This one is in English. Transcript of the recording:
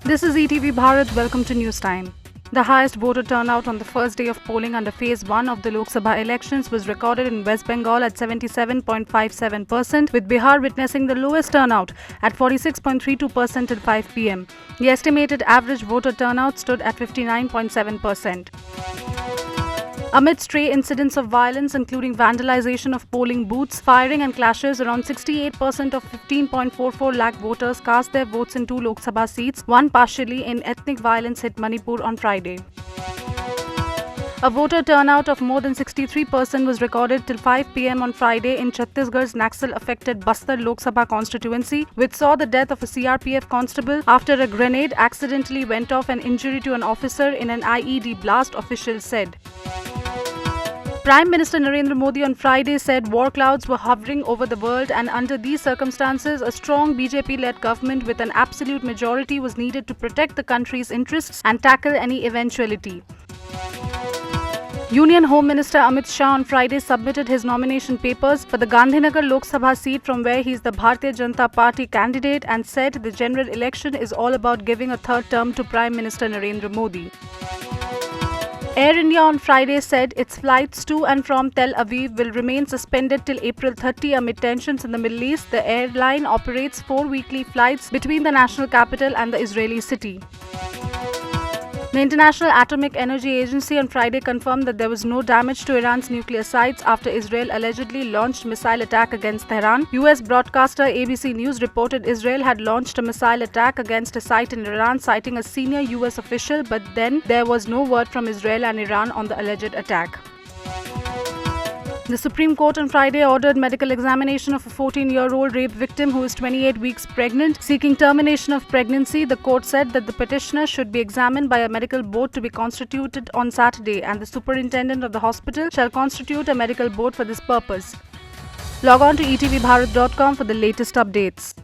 This is ETV Bharat. Welcome to News Time. The highest voter turnout on the first day of polling under Phase 1 of the Lok Sabha elections was recorded in West Bengal at 77.57%, with Bihar witnessing the lowest turnout at 46.32% till 5 pm. The estimated average voter turnout stood at 59.7%. Amid stray incidents of violence, including vandalization of polling booths, firing and clashes, around 68% of 15.44 lakh voters cast their votes in 2 Lok Sabha seats, one partially in ethnic violence hit Manipur on Friday. A voter turnout of more than 63% was recorded till 5 pm on Friday in Chhattisgarh's Naxal-affected Bastar Lok Sabha constituency, which saw the death of a CRPF constable after a grenade accidentally went off and injury to an officer in an IED blast, officials said. Prime Minister Narendra Modi on Friday said war clouds were hovering over the world, and under these circumstances, a strong BJP-led government with an absolute majority was needed to protect the country's interests and tackle any eventuality. Union Home Minister Amit Shah on Friday submitted his nomination papers for the Gandhinagar Lok Sabha seat, from where he is the Bharatiya Janata Party candidate, and said the general election is all about giving a third term to Prime Minister Narendra Modi. Air India on Friday said its flights to and from Tel Aviv will remain suspended till April 30 amid tensions in the Middle East. The airline operates 4 weekly flights between the national capital and the Israeli city. The International Atomic Energy Agency on Friday confirmed that there was no damage to Iran's nuclear sites after Israel allegedly launched missile attack against Tehran. US broadcaster ABC News reported Israel had launched a missile attack against a site in Iran, citing a senior US official, but then there was no word from Israel and Iran on the alleged attack. The Supreme Court on Friday ordered medical examination of a 14-year-old rape victim who is 28 weeks pregnant. Seeking termination of pregnancy, the court said that the petitioner should be examined by a medical board to be constituted on Saturday, and the superintendent of the hospital shall constitute a medical board for this purpose. Log on to etvbharat.com for the latest updates.